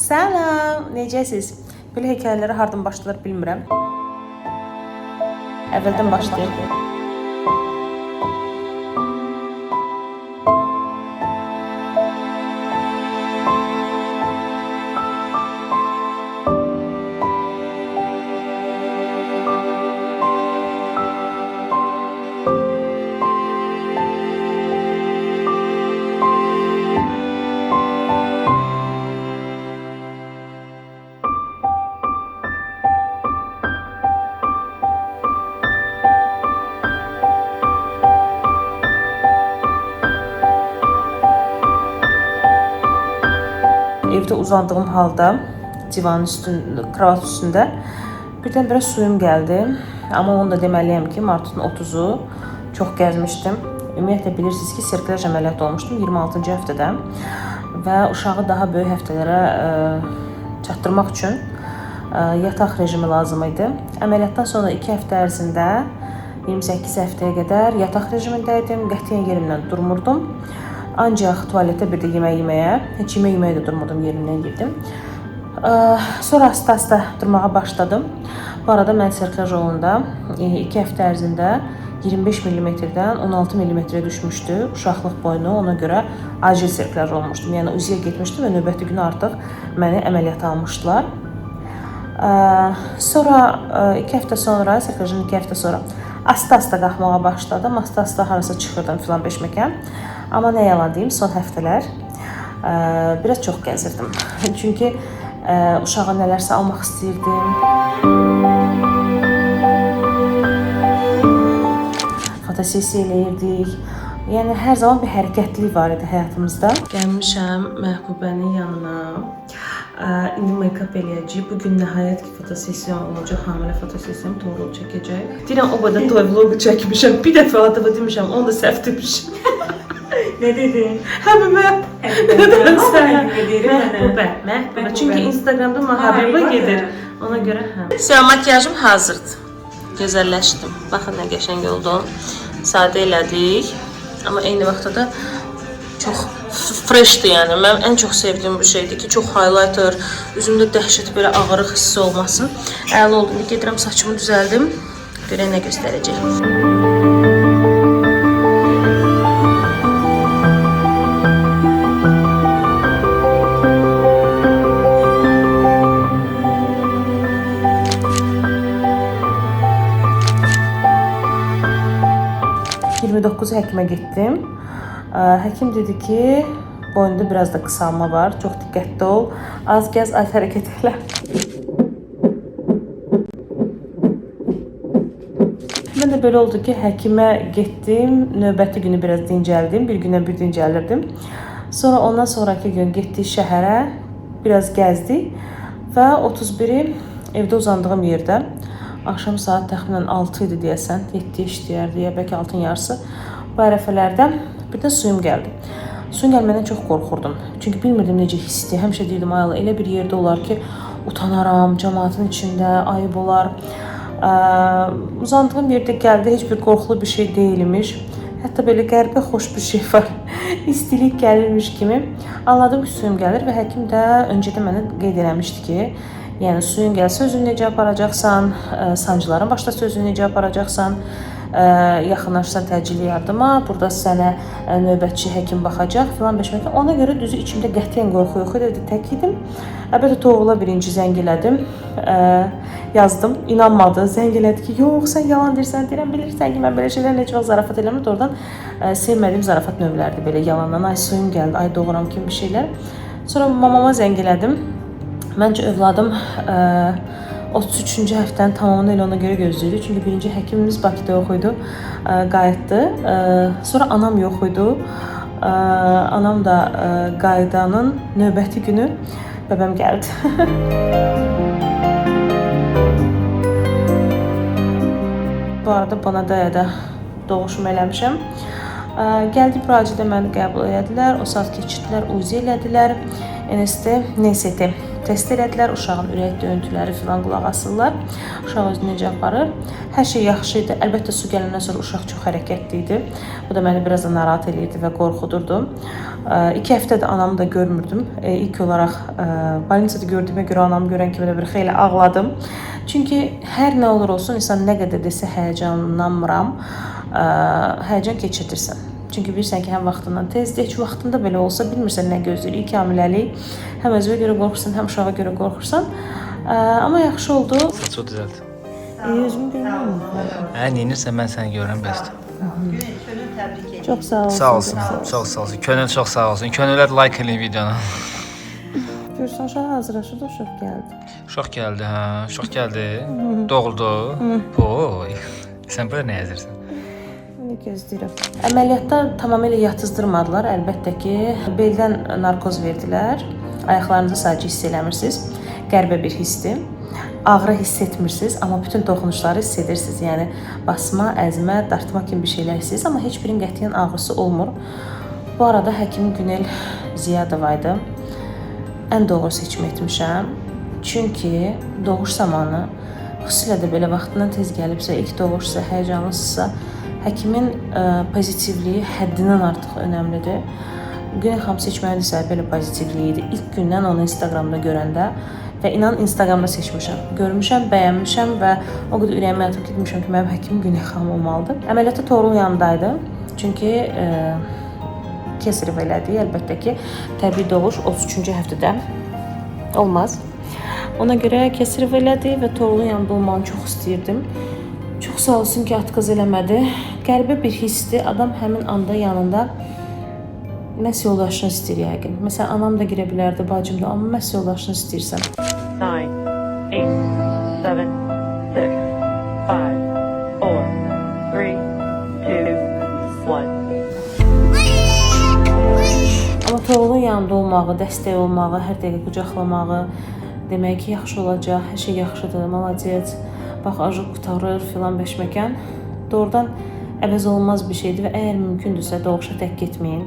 Salam, necəsiz? Belə hekayələrə hardan başlayır bilmirəm. Əvvəldən başlayayım. Evdə uzandığım halda divanın üstündə, kravat üstündə birdən-birə suyum gəldi. Amma onu da deməliyəm ki, martın 30-u çox gəzmişdim. Ümumiyyətlə bilirsiniz ki, sirklaj əməliyyatı olmuşdum 26-cı həftədə və uşağı daha böyük həftələrə çatdırmaq üçün yataq rejimi lazım idi. Əməliyyatdan sonra 2 həftə ərzində 28 həftəyə qədər yataq rejimindəydim. Qətiyyən yerimdən durmurdum. Ancaq tualetdə bir də yemək yeməyə, heç yeməyə də durmadım, yerimdən yedim. Sonra asta-asta durmağa başladım. Bu arada mən sirklaj yolunda 2 həftə ərzində 25 mm-dən 16 mm-ə düşmüşdü uşaqlıq boynu. Ona görə acil sirklaj olmuşdum. Yəni UZİ-yə getmişdim və növbəti günü artıq məni əməliyyata almışdılar. Sonra 2 həftə sonra, sirklajın 2 həftə sonra asta-asta qalxmağa başladım. Asta-asta harasa çıxırdım filan beşməkə. Amma nə yalan deyim, son həftələr biraz çox gəzirdim. Çünki uşağa nələrsə almaq istəyirdim. Fotosesiya eləyirdik. Yəni hər zaman bir hərəkətlilik var idi həyatımızda. Gəlmişəm Məhbubənin yanına. İndi make-up eləyəcək. Bugün nəhayət ki, fotosesiya olacaq, hamilə fotosesiyam Toğrul çəkəcək. Deyirəm, o qədər toy vlogu çəkmişəm. Bir dəfə adımı demişəm, onu da səhv demişəm. Ne dedin? Həbibə. Məhbubə. Çünki Instagramda Həbibə gedir. Ona görə hə. Sən makyajım hazırdır. Gözəlləşdim. Baxın nə qəşəng oldu. Sadə elədik. Amma eyni vaxtda da çox freshdir yəni. Mən ən çox sevdiyim bir şeydir ki, çox highlighter, üzümdə dəhşət belə ağırlıq hissi olmasın. Əla oldu. Gedirəm saçımı düzəldim. Görək nə göstərəcək. 29 həkimə getdim. Həkim dedi ki, boyunda biraz da qısalma var. Çox diqqətli ol. Az gəz, az hərəkət elə. Mən də belə oldu ki, həkimə getdim. Növbəti günü biraz dincəldim. Bir günə bir dincəlirdim. Sonra ondan sonraki gün getdik şəhərə. Biraz gəzdik. Və 31-i evdə uzandığım yerdə axşam saat təxminən 6 idi deyəsən, 7 işləyərdi, ya bəlkə 6-ın yarısı. Bu ərəfələrdə birdən suyum gəldi. Suyun gəlmədən çox qorxurdum. Çünki bilmirdim necə hissdir. Həmişə deyirdim, ayala elə bir yerdə olar ki, utanaram, cəmaatın içində, ayıb olar. Uzandığım yerdə gəldi, heç bir qorxulu bir şey deyilmiş. Hətta belə qəribə xoş bir şey var. İstilik gəlirmiş kimi. Anladım ki, suyum gəlir və həkim də öncədə mənə qeyd eləmişdi ki, yəni suyun gəlsə özünü necə aparacaqsan, sancıların başlasa özünü necə aparacaqsan, yaxınlaşsan təcili yardıma, burada sənə növbətçi həkim baxacaq filan beşməklə. Ona görə düzü içimdə qətiyyən qorxu yox idi, tək idim. Əlbəttə Toğrula birinci zəng elədim, yazdım, inanmadı, zəng elədi ki, yox sən yalan deyirsən, deyirəm, bilirsən ki, mən belə şeylər necə vaxt zarafat eləmir. Oradan sevmədiyim zarafat növlərdir, belə yalandan, ay suyum gəldi, ay doğuram kimi bir şeylər. Sonra mamama zəng elədim. Məncə övladım 33-cü həftənin tamamını elə ona görə gözləyirdi. Çünki birinci həkimimiz Bakıda yox idi, qayıtdı. Sonra anam yox idi. Anam da qayıdanın növbəti günü bəbəm gəldi. Bu arada Bonadaya da doğuşum eləmişəm. Gəldi Bracildə məni qəbul elədilər. O saat keçirdilər, UZİ elədilər. NST, NST test elədilər. Uşağın ürək döyüntüləri filan qulaq asırlar. Uşaq özünü necə aparır. Hər şey yaxşı idi. Əlbəttə su gələndən sonra uşaq çox hərəkətli idi. Bu da məni biraz da narahat edirdi və qorxudurdu. 2 həftədir anamı da görmürdüm. İlk olaraq больницada gördüyümə görə anamı görən kimi də bir xeyli ağladım. Çünki hər nə olur olsun insan nə qədər desə həyəcanlanmıram, həyəcan keçirdirsən. Çünki bilirsən ki, həm vaxtından tezdir, heç vaxtında belə olsa bilmirsən nə gözləyir. İlk hamiləlik həm özünə görə qorxursan, həm uşağa görə qorxursan. Amma yaxşı oldu. Saçı düzəlt. Özümü görürəm. Neyinirsən mən səni görürəm bəsdir. Çox sağ olsun. Sağ olsun, çox sağ olsun. Könül çox sağ olsun. Könüllər like eləyin videonu. Görürsən, uşaq hazırlaşır da uşaq gəldi. Uşaq gəldi, hə. Uşaq gəldi. Doğuldu. Oy. Sən bura nə yazırsan? Nə gözləyirəm. Əməliyyatda tamamilə yatızdırmadılar. Əlbəttə ki, beldən narkoz verdilər. Ayaqlarınızı sadəcə hiss eləmirsiniz. Qəribə bir hissdir. Ağrı hiss etmirsiniz, amma bütün toxunuşları hiss edirsiniz. Yəni basma, əzmə, dartma kimi bir şeylər hiss edirsiniz, amma heç birinin qətiyyən ağrısı olmur. Bu arada həkim Günel Ziyadova idi. Ən doğru seçim etmişəm. Çünki doğuş zamanı, xüsusilə də belə vaxtından tez gəlibsə, ilk doğuşsa, həyəcanlısınızsa, həkimin pozitivliyi həddindən artıq önəmlidir. Günel xanım seçməlidirsə belə pozitivliyi idi. İlk gündən onu Instagramda görəndə və inan Instagramda seçmişəm. Görmüşəm, bəyənmişəm və o qədər ürəyimə atıb getmişəm ki, mənim həkim Günel xanım olmalıdır. Əməliyyatda Toğrul yanındaydı. Çünki kəsirif elədi. Əlbəttə ki, təbii doğuş 33-cü həftədə olmaz. Ona görə kəsirif elədi və Toğrulun yanında olmağını çox istəyirdim. Çox sağ olsun ki, atqaz eləmədi. Qəribə bir hissdir. Adam həmin anda yanında məhz yoldaşını istəyir yəqin. Məsələn, anam da girə bilərdi, bacım da, amma məhz yoldaşını istəyirsən. 9, 8, 7, 6, 5, 4, 3, 2, 1. Amma Toğrulun yanında olmağı, dəstək olmağı, hər dəqiqə qucaqlamağı, demək ki, yaxşı olacaq, hər şey yaxşıdır, malacaq, bax, ajıq qutarır filan beşməkən. Doğrudan əvəz olunmaz bir şeydir və əgər mümkündürsə, doğuşa tək getməyin.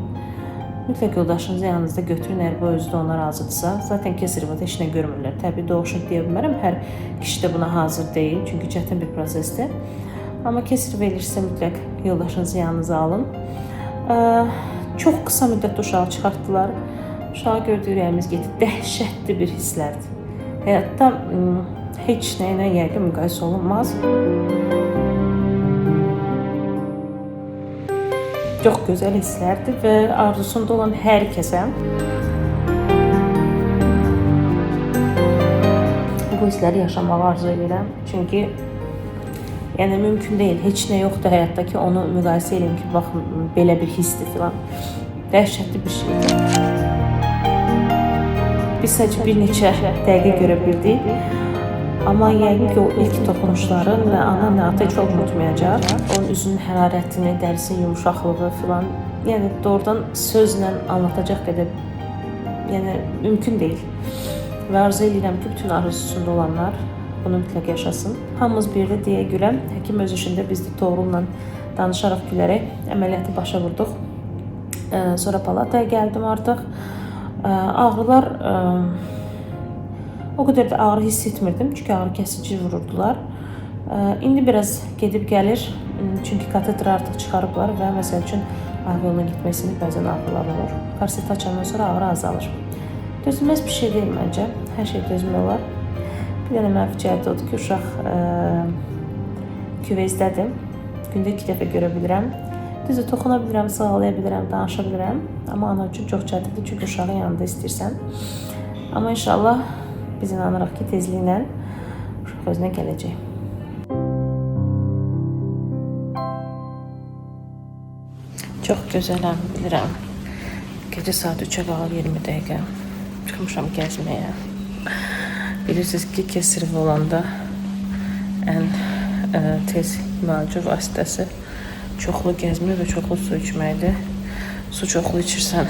Mütləq yoldaşınızı yanınızda götürün, əgər bu özü də ona razıdırsa. Zaten kəsirivada heç nə görmürlər. Təbii doğuşun deyə bilmərəm, hər kişi də buna hazır deyil, çünki çətin bir prosesdir. Amma kəsiriv elirsə mütləq yoldaşınızı yanınıza alın. Çox qısa müddətdə uşağı çıxartdılar. Uşağı gördüyü ürəyimiz getdi. Dəhşətli bir hisslərdir. Həyatda heç nə ilə yəqin müqayisə olunmaz. Çox gözəl hisslərdir və arzusunda olan hər kəsə bu hissləri yaşamağı arzu edirəm. Çünki yəni mümkün deyil, heç nə yoxdur həyatda ki, onu müqayisə edin ki, bax, belə bir hissdir filan. Dəhşətli bir şeydir. Biz sadəcə bir neçə dəqiqə görə bildik. Amma yəqin ki, o ilk toxunuşları nə ana, nə ata heç unutmayacaq. Onun üzünün hərarətini, dərisinin yumuşaqlığı filan, yəni doğrudan sözlə anlatacaq qədər mümkün deyil. Və arzu edirəm ki, bütün arzusunda olanlar bunu mütləq yaşasın. Hamımız bir də deyə güləm. Həkim öz işində biz də Toğrulla danışaraq gülərək əməliyyatı başa vurduq. Sonra palataya gəldim artıq. Ağrılar o qədər də ağrı hiss etmirdim, çünki ağrı kəsici vururdular. İndi biraz gedib gəlir, çünki katetri artıq çıxarıblar və məsəl üçün ağrı yoluna getməsini bəzən ağrılar olur. Korseti açandan sonra ağrı azalır. Dözülməz bir şey deyil məncə, hər şey dözmək olar. Bir dənə mənfi cəhəti odur ki, uşaq küvezdədir. Gündə 2 dəfə görə bilirəm. Düzü toxuna bilirəm, sağlaya bilirəm, danışa bilirəm. Amma ana üçün çox çətindir, çünki uşağın yanında istəyirsən. Amma inşallah biz inanırıq ki, tezliklə uşaq özünə gələcək. Çox gözələm, bilirəm. Gecə saat 3-ə qalır 20 dəqiqə. Çıxmışam gəzməyə. Bilirsiniz ki, kəsirif olanda ən tez müalicə vasitəsi çoxlu gəzmək və çoxlu su içməkdir. Su çoxlu içirsən,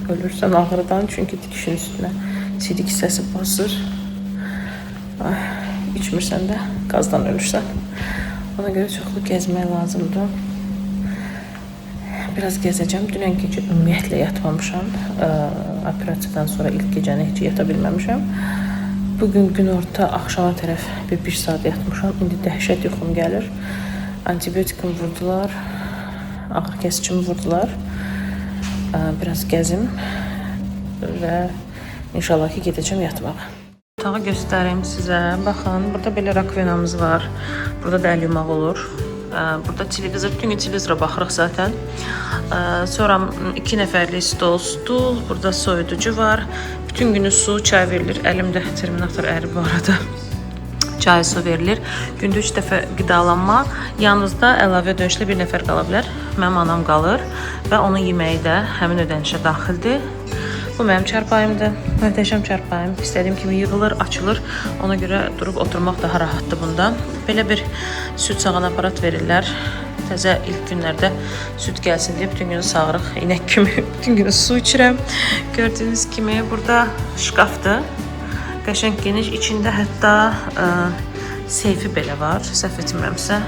ölürsən ağrıdan, çünki dikişin üstünə sidik hissəsi basır. İçmirsən də qazdan ölürsən. Ona görə çoxlu gəzmək lazımdır. Biraz gəzəcəm. Dünən gecə ümumiyyətlə yatmamışam. operasiyadan sonra ilk gecəni heç yata bilməmişəm. Bugün günorta axşama tərəf bir saat yatmışam. İndi dəhşət yuxum gəlir. Antibiotikum vurdular. Ağrı kəsicimi vurdular. Biraz gəzim və inşallah ki gedəcəm yatmağa. Otağı göstərim sizə. Baxın, burada belə rakvenamız var. Burada da əl yumaq olur. Burada televizor, bütün gün televizora baxırıq zaten. Sonra 2 nəfərlik stul, burada soyuducu var. Bütün günü su, çay verilir. Əlimdə terminator əri bu arada. Çay, su verilir. Gündə 3 dəfə qidalanma. Yalnızda əlavə ödənişlə bir nəfər qala bilər. Mənim anam qalır və onun yeməyi də həmin ödənişə daxildir. Bu mənim çarpayımdır. Möhtəşəm çarpayım. İstədiyim kimi yığılır, açılır. Ona görə durub oturmaq daha rahatdır bunda. Belə bir süd sağan aparat verirlər. Təzə ilk günlərdə süd gəlsin deyə bütün günü sağırıq. İnək kimi bütün günü su içirəm. Gördüyünüz kimi burada şkafdır. Qəşəng geniş. İçində hətta seyfi belə var. Səhv etmirəmsə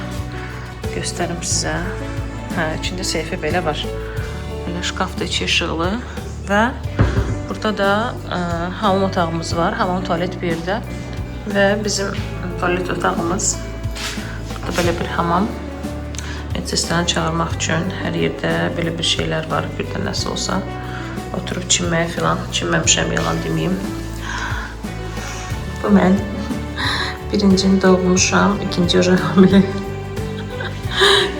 göstərim sizə. İçində seyfi belə var. Belə şkafda içi işıqlı və burada da hamam otağımız var. Hamam tualet bir yerdə və bizim tualet otağımız. Burada belə bir hamam. Medsestrəni çağırmaq üçün hər yerdə belə bir şeylər var. Bir də nəsə olsa oturub çinməyə filan. Çinməmişəm, yalan deməyim. Bu mən birincini doğulmuşam, ikinci oca hamilə.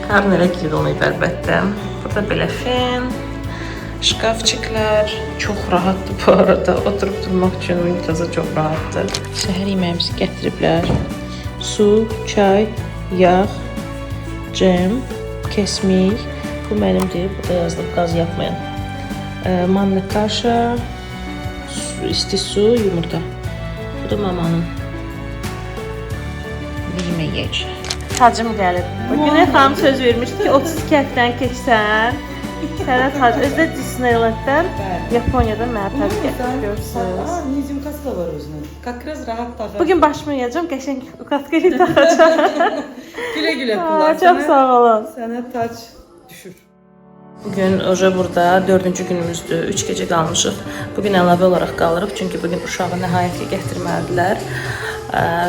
Qarnı elə qidolmayıb əlbəttə. Burada belə fen, şkafçiklər. Çox rahatdır bu arada. Oturub durmaq üçün mümtazı çox rahatdır. Səhər yeməyimizi gətiriblər. Su, çay, yağ, cem, kesmik. Bu mənimdir. Burada yazılıb qaz yapmayan. Manna kaşa, isti su, yumurta. Bu da mamanın. Yemək yiyəcək. Tacım gəlib. Güney xanım söz vermişdi ki 32 həftəni keçsən. Sənə tac, özdə Disneyland'dan, Yaponiyadan mənə tac görsünüz. Nizim kaska var özünün. Kakraz rahat takar. Bugün başımı yiyəcəm, qəşəng kaskayı takacağım. Güle güle kullan. Çok sağ olun. Sana taç düşür. Bugün oja burada 4-cü günümüzdür. 3 gecə qalmışıq. Bugün əlavə olaraq qalırıq. Çünki bugün uşağı nəhayət ki gətirmədilər.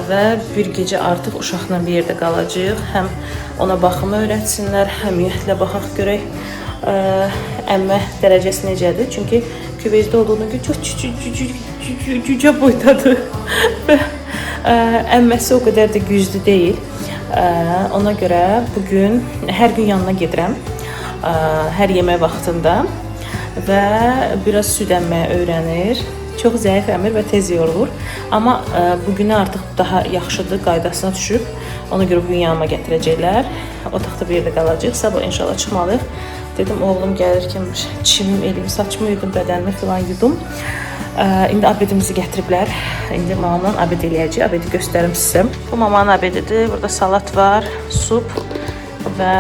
Və bir gecə artıq uşaqla bir yerdə qalacağıq. Həm ona baxımı öyrətsinlər, həm ümumiyyətlə baxaq görək əmmə dərəcəsi necədir. Çünki küveyzdə olduğuna görə çox cücə boydadır. Və əmməsi o qədər də güclü deyil. Ona görə bugün hər gün yanına gedirəm. Hər yemək vaxtında və biraz süd əmməyə öyrənir. Çox zəif əmir və tez yorulur. Amma bugünə artıq daha yaxşıdır, qaydasına düşüb. Ona görə bugün yanıma gətirəcəklər. Otaqda bir yerdə qalacaq. Sabah inşallah çıxmalıyıq. Dedim oğlum gəlirkən çimim eləyim, saçımı yudum, bədənimi filan yudum. İndi abedimizi gətiriblər. İndi mamamla abed eləyəcək. Abedi göstərim sizə. Bu mamanın abedidir. Burada salat var, sup və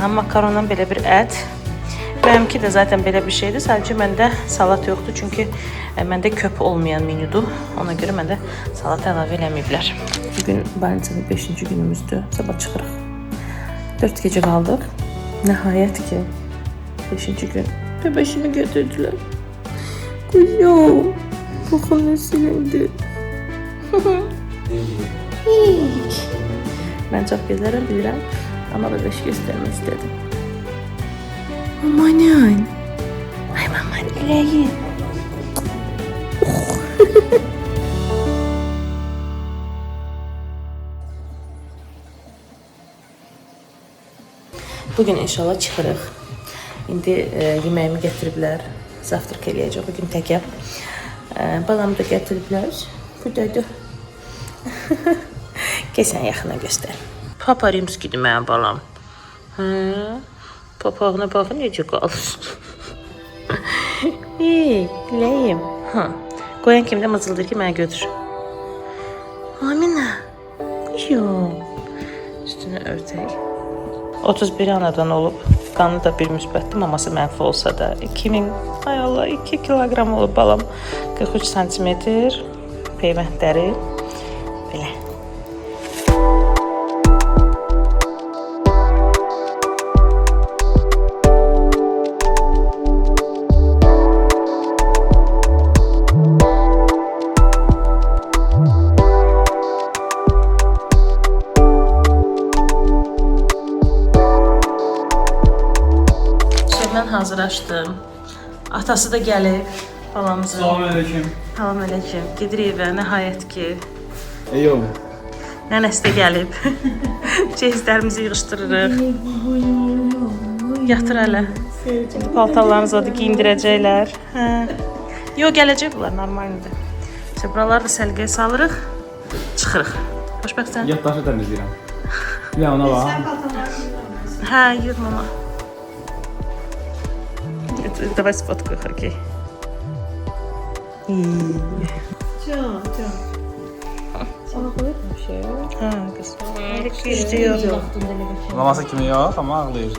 makarondan belə bir ət. Mənimki də zaten belə bir şeydir. Sadəcə məndə salat yoxdur. Çünki məndə köp olmayan menyudur. Ona görə məndə salat əlavə eləməyiblər. Bugün Balinçanın 5-ci günümüzdür. Sabah çıxırıq. 4 gecə qaldıq. Nəhayət ki 5-ci gün bebeşimi götürdülər. Kuzum. Baxın nə silindi. Mən çox gözlərəm bilirəm. Amma bebeş göstərmək istədim. Amanın. Ay maman eləyin. Bugün inşallah çıxırıq. İndi yeməyimi gətiriblər. Zavtrak eləyəcək bugün təkəm. Balamı da gətiriblər. Buradadır. Keçən yaxına göstər. Papa Rimskidir mənim balam. Papağına baxın necə qalır. Ləyim. Qoyan kimi də mızıldır ki, mənə götür. Aminə. Üstünə örtək. 31 anadan olub. Qanı da bir müsbətdir, maması mənfi olsa da. 2 kilogram olub balam. 43 santimetr. Peyvəndləri. Belə. Atası da gəlib balamızın. Selamünaleyküm. Salam əleykum. Gedirik evə nəhayət ki. Eyvallah. Nənəsi də gəlib. Cehizlərimizi yığışdırırıq. Yatır hələ. Paltarlarınızı da giyindirəcəklər. Hə. Yo, gələcək bunlar normaldir. İşte buraları da səliqəyə salırıq. Çıxırıq. Xoşbəxtsən? Yaddaşı təmizləyirəm. Bir də ona bax. Hə, yığ mama. Давай сфоткаю, окей. Ha, kız. Jdiyor. Maması kimi yox, amma ağlayır.